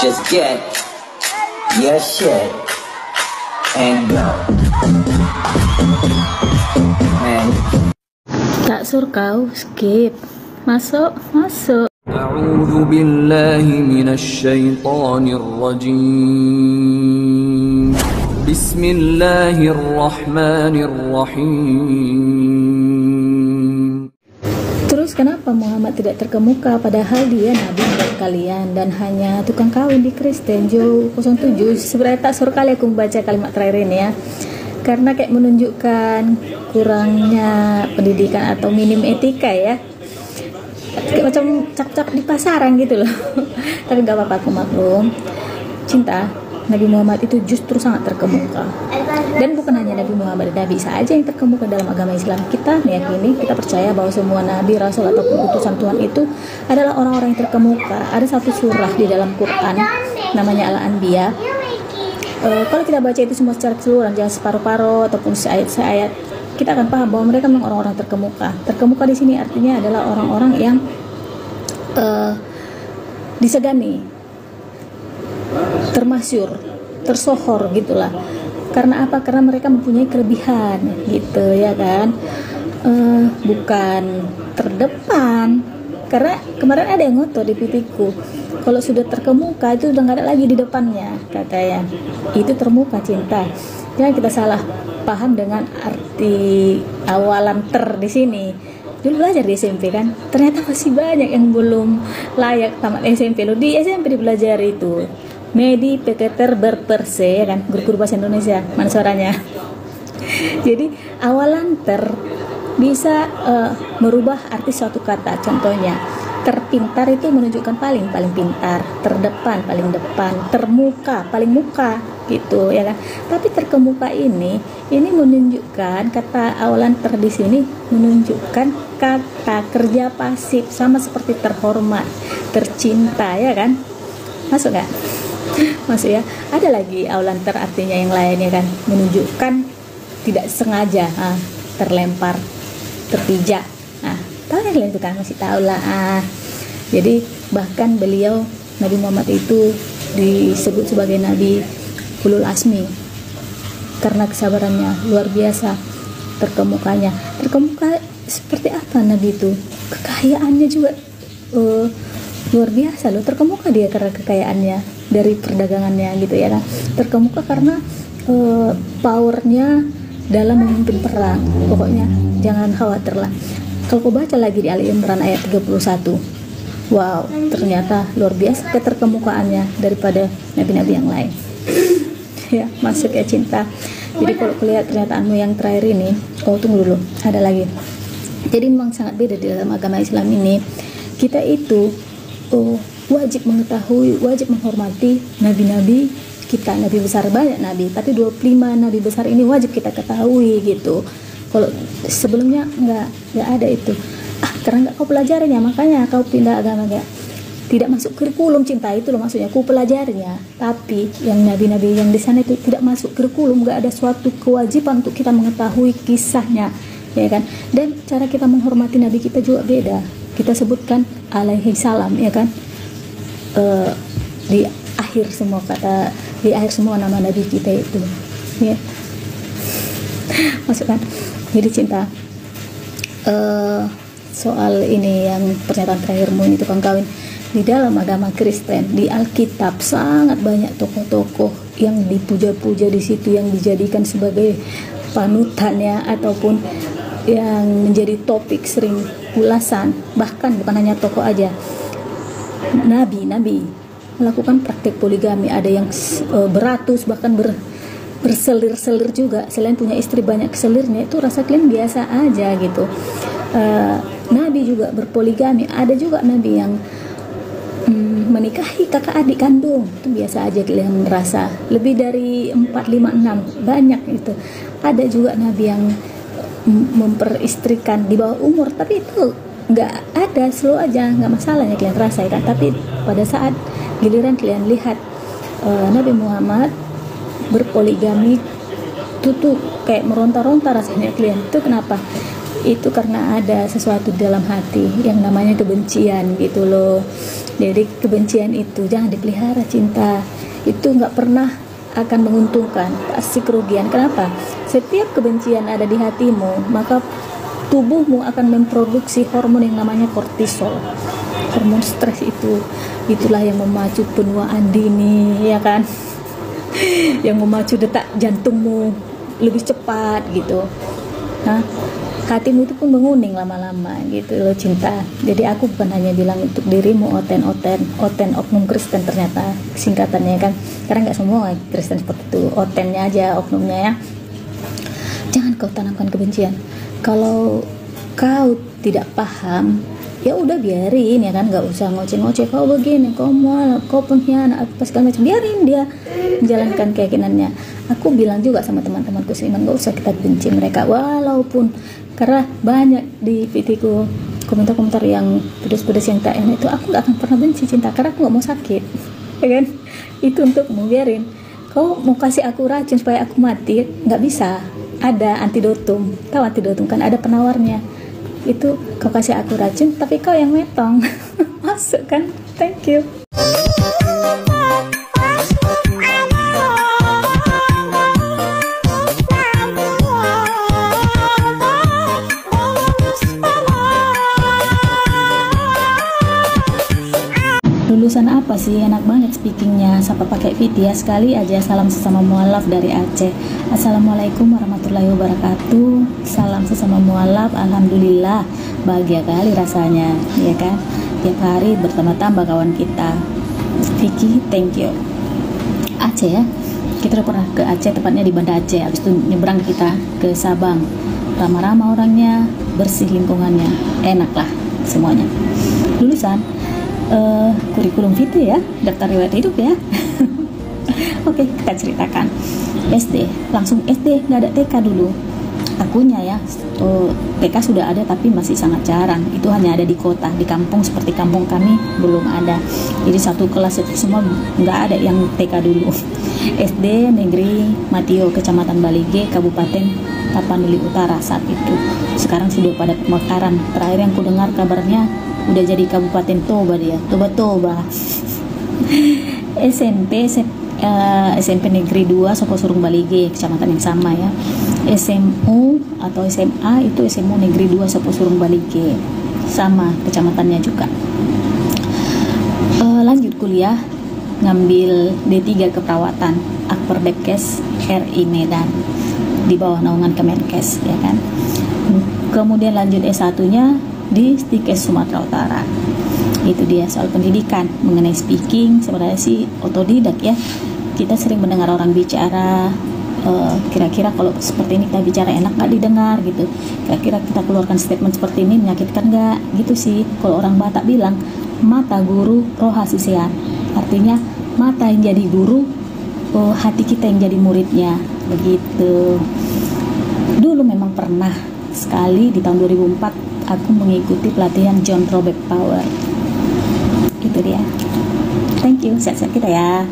Just get your shit and go. Man. Tak sur kau skip. Masuk. A'udzu billahi minasy syaithanir rajim. Bismillahirrahmanirrahim. Terus kenapa Muhammad tidak terkemuka padahal dia nabi buat kalian dan hanya tukang kawin di Kristen? Jo 07 sebenarnya tak suruh kali aku membaca kalimat terakhir ini ya, karena kayak menunjukkan kurangnya pendidikan atau minim etika ya, kayak macam cap-cap di pasaran gitu loh. Tapi gak apa-apa, aku maklum. Cinta Nabi Muhammad itu justru sangat terkemuka, dan bukan hanya Nabi Muhammad, Nabi saja yang terkemuka dalam agama Islam. Kita meyakini, kita percaya bahwa semua Nabi, Rasul ataupun utusan Tuhan itu adalah orang-orang yang terkemuka. Ada satu surah di dalam Quran namanya Al-Anbiya. Kalau kita baca itu semua secara keseluruhan, jangan separuh-paruh ataupun seayat-seayat, kita akan paham bahwa mereka memang orang-orang terkemuka. Terkemuka di sini artinya adalah orang-orang yang disegani, termasyur, tersohor gitulah. Karena apa? Karena mereka mempunyai kelebihan gitu ya kan. Bukan terdepan, karena kemarin ada yang ngotot di pipiku, kalau sudah terkemuka itu udah gak ada lagi di depannya katanya. Itu termuka, cinta. Jangan kita salah paham dengan arti awalan di sini. Dulu belajar di SMP kan, ternyata masih banyak yang belum layak tamat SMP loh. Di SMP dipelajari itu Medi Peketer Berperse ya kan, guru-guru bahasa Indonesia. Mana suaranya? Jadi awalan bisa merubah arti suatu kata. Contohnya, terpintar itu menunjukkan paling pintar, terdepan paling depan, termuka paling muka gitu ya kan. Tapi terkemuka ini menunjukkan kata awalan di sini menunjukkan kata kerja pasif, sama seperti terhormat, tercinta ya kan. Masuk nggak? Masuk ya. Ada lagi awalan artinya yang lain ya kan, menunjukkan tidak sengaja, terlempar, terpijak. Tahu ya kalian itu kan, masih tahu lah. Jadi bahkan beliau Nabi Muhammad itu disebut sebagai Nabi Ulul Azmi karena kesabarannya luar biasa. Terkemuka seperti apa Nabi itu? Kekayaannya juga luar biasa loh. Terkemuka dia karena kekayaannya dari perdagangannya gitu ya kan. Terkemuka karena powernya dalam memimpin perang. Pokoknya jangan khawatir lah. Kalau kau baca lagi di Ali Imran ayat 31, wow, ternyata luar biasa keterkemukaannya daripada nabi-nabi yang lain. Ya, masuk ya cinta. Jadi kalau kulihat kenyataanmu yang terakhir ini, tunggu dulu, ada lagi. Jadi memang sangat beda di dalam agama Islam ini. Kita itu wajib mengetahui, wajib menghormati nabi-nabi kita. Nabi besar banyak nabi, tapi 25 nabi besar ini wajib kita ketahui gitu. Kalau sebelumnya nggak ada itu, karena nggak kau pelajarinya, makanya kau pindah agama, tidak masuk kurikulum. Cinta itu loh maksudnya, kau pelajarinya. Tapi yang nabi-nabi yang di sana itu tidak masuk kurikulum, nggak ada suatu kewajiban untuk kita mengetahui kisahnya, ya kan. Dan cara kita menghormati nabi kita juga beda. Kita sebutkan alaihi salam, ya kan. Di akhir semua kata, di akhir semua nama nabi kita itu, ya. Masuk kan. Jadi cinta, soal ini yang pernyataan terakhirmu ini tukang kawin, di dalam agama Kristen di Alkitab sangat banyak tokoh-tokoh yang dipuja-puja di situ, yang dijadikan sebagai panutannya ataupun yang menjadi topik sering ulasan. Bahkan bukan hanya tokoh aja, nabi melakukan praktik poligami. Ada yang beratus, bahkan berselir-selir juga. Selain punya istri banyak selirnya, itu rasa kalian biasa aja gitu. Nabi juga berpoligami. Ada juga nabi yang menikahi kakak adik kandung, itu biasa aja kalian merasa. Lebih dari 4, 5, 6 banyak itu. Ada juga nabi yang memperistrikan di bawah umur, tapi itu nggak ada, slow aja, nggak masalahnya kalian rasa kan. Tapi pada saat giliran kalian lihat Nabi Muhammad berpoligami, itu tuh kayak meronta-ronta rasanya kalian. Itu kenapa? itu karena ada sesuatu di dalam hati yang namanya kebencian gitu loh. Jadi kebencian itu jangan dipelihara. Cinta itu nggak pernah akan menguntungkan, pasti kerugian. Kenapa? Setiap kebencian ada di hatimu, maka tubuhmu akan memproduksi hormon yang namanya kortisol. Hormon stres itulah yang memacu penuaan dini, ya kan? Yang memacu detak jantungmu lebih cepat gitu. Nah, hatimu itu pun menguning lama-lama gitu loh cinta. Jadi aku bukan hanya bilang untuk dirimu oten oknum Kristen ternyata singkatannya kan, karena nggak semua Kristen seperti itu, otennya aja oknumnya ya. Jangan kau tanamkan kebencian. Kalau kau tidak paham, ya udah biarin ya kan, nggak usah ngoceh-ngoceh kau begini, kau pengkhianat apa segala macam, biarin dia menjalankan keyakinannya. Aku bilang juga sama teman-temanku seiman, nggak usah kita benci mereka, walaupun karena banyak di videoku komentar-komentar yang pedas-pedas yang tak enak itu, aku nggak akan pernah benci cinta, karena aku nggak mau sakit, ya kan? Itu untukmu, biarin. Kau mau kasih aku racun supaya aku mati, nggak bisa. Ada antidotum, tahu antidotum kan, ada penawarnya. Itu kau kasih aku racun tapi kau yang metong. Masuk kan? Thank you. Lulusan apa sih? Enak banget speakingnya. Sapa pakai fit ya. Sekali aja salam sesama mualaf dari Aceh. Assalamualaikum warahmatullahi wabarakatuh. Salam sesama mualaf. Alhamdulillah, bahagia kali rasanya, ya kan? Tiap hari bertambah-tambah kawan kita. Vicky, thank you. Aceh ya. Kita udah pernah ke Aceh, tepatnya di Banda Aceh. Habis itu nyebrang kita ke Sabang. Ramah-ramah orangnya, bersih lingkungannya, enak lah semuanya. Lulusan kurikulum vitae ya, daftar riwayat hidup ya. Oke, kita ceritakan. SD, langsung SD, nggak ada TK dulu. Akunya ya, TK sudah ada tapi masih sangat jarang. Itu hanya ada di kota, di kampung seperti kampung kami belum ada. Jadi satu kelas itu semua nggak ada yang TK dulu. SD Negeri Matio, Kecamatan Balige, Kabupaten Tapanuli Utara saat itu. Sekarang sudah pada pemekaran. Terakhir yang ku dengar kabarnya udah jadi Kabupaten Toba dia, Toba. SMP Negeri 2 Sokosurung Balige, kecamatan yang sama ya. SMU atau SMA itu SMU Negeri 2 Sokosurung Balige, sama kecamatannya juga. Lanjut kuliah, ngambil D3 keperawatan Akper Depkes RI Medan di bawah naungan Kemenkes ya kan. Kemudian lanjut S1-nya di Stikes Sumatera Utara. Itu dia soal pendidikan mengenai speaking. Sebenarnya sih otodidak ya. Kita sering mendengar orang bicara, kira-kira kalau seperti ini kita bicara enak nggak didengar gitu. Kira-kira kita keluarkan statement seperti ini menyakitkan nggak gitu sih. Kalau orang Batak bilang mata guru roh hasisian, artinya mata yang jadi guru, hati kita yang jadi muridnya begitu. Dulu memang pernah sekali di tahun 2004 aku mengikuti pelatihan John Robert Power. Itu dia. Thank you, sehat-sehat kita ya.